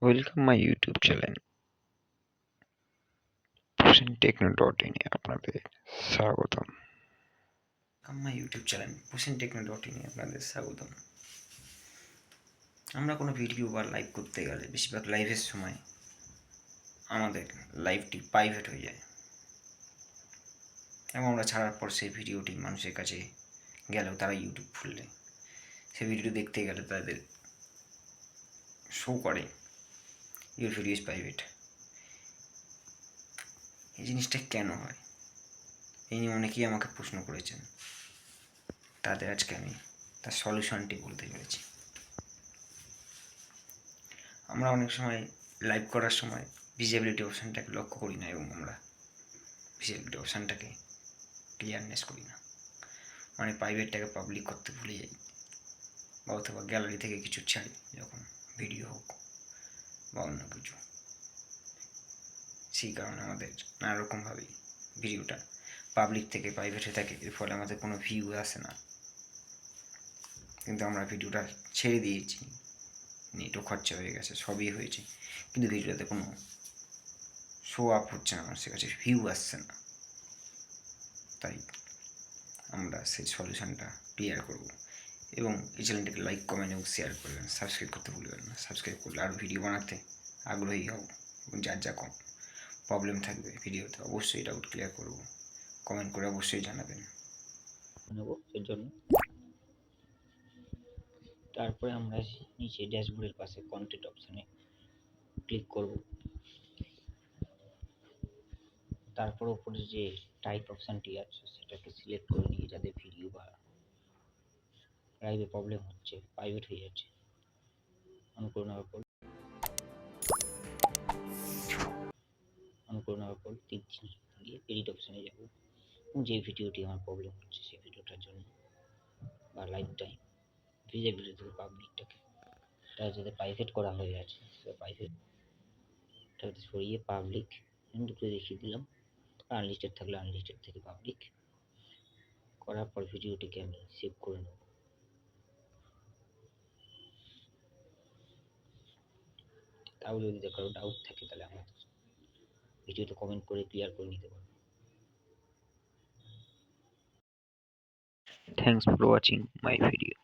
Welcome my YouTube channel pushingtechno.in এ আপনাদের স্বাগতম। আমার ইউটিউব চ্যানেল pushingtechno.in এ আপনাদের স্বাগতম। আমরা কোনো ভিডিও বা লাইভ করতে গেলে বেশিরভাগ লাইভের সময় আমাদের লাইভটি প্রাইভেট হয়ে যায় এবং আমরা ছাড়ার পর সেই ভিডিওটি মানুষের কাছে গেলেও তারা ইউটিউব খুললে সেই ভিডিও দেখতে গেলে তাদের শো করে ইউর ভিডিও ইজ প্রাইভেট। এই জিনিসটা কেন হয় এই নিয়ে অনেকেই আমাকে প্রশ্ন করেছেন, তাদের আজকে আমি তার সলিউশনটি বলতে চলেছি। আমরা অনেক সময় লাইভ করার সময় ভিজিবিলিটি অপশানটাকে লক্ষ্য করি না এবং আমরা ভিজিবিলিটি অপশানটাকে ক্লিয়ারনেস করি না, মানে প্রাইভেটটাকে পাবলিক করতে ভুলে যাই বা অথবা গ্যালারি থেকে কিছু ছাড়ি যখন ভিডিও হোক বা অন্য কিছু। সেই কারণে আমাদের নানা রকমভাবেই ভিডিওটা পাবলিক থেকে প্রাইভেট হয়ে থাকে, এর ফলে আমাদের কোনো ভিউ আসে না। কিন্তু আমরা ভিডিওটা ছেড়ে দিয়েছি, নেটও খরচা হয়ে গেছে, সবই হয়েছে, কিন্তু ভিডিওতে কোনো শো আপ হচ্ছে না, মানুষের কাছে ভিউ আসছে না। তাই আমরা সেই সলিউশনটা ক্লিয়ার করব এবং এই চ্যানেলটিকে লাইক, কমেন্ট এবং শেয়ার করবেন। সাবস্ক্রাইব করতে ভুলবেন না। সাবস্ক্রাইব করলে আরও ভিডিও বানাতে আগ্রহী হব এবং যার যা কম প্রবলেম থাকবে ভিডিওতে অবশ্যই ডাউট ক্লিয়ার করব। কমেন্ট করে অবশ্যই জানাবেন। নেব এর জন্য। তারপরে আমরা নিচে ড্যাশবোর্ডের পাশে কন্টেন্ট অপশানে ক্লিক করব। তারপর উপরে যে টাইপ অপশানটি আছে সেটাকে সিলেক্ট করে নিয়ে যাদের ভিডিও বা লাইভে প্রবলেম হচ্ছে, প্রাইভেট হয়ে যাচ্ছে, অন করে নেওয়ার পর তীর চিহ্ন দিয়ে এডিট অপশানে যাব এবং যে ভিডিওটি আমার প্রবলেম হচ্ছে সেই ভিডিওটার জন্য বা লাইভ টাইম ভিজিবিলিটি থেকে পাবলিকটাকে যাতে প্রাইভেট করা হয়ে আছে সেটা প্রাইভেটটাকে সরিয়ে পাবলিক দুটো দেখিয়ে দিলাম। আনলিস্টেড থাকলে আনলিস্টেড থেকে পাবলিক করার পর ভিডিওটিকে আমি সেভ করে নেব। তাও যদি কারো ডাউট থাকে তাহলে আমার ভিডিওতে কমেন্ট করে ক্লিয়ার করে নিতে পারবো। Thanks for watching my video.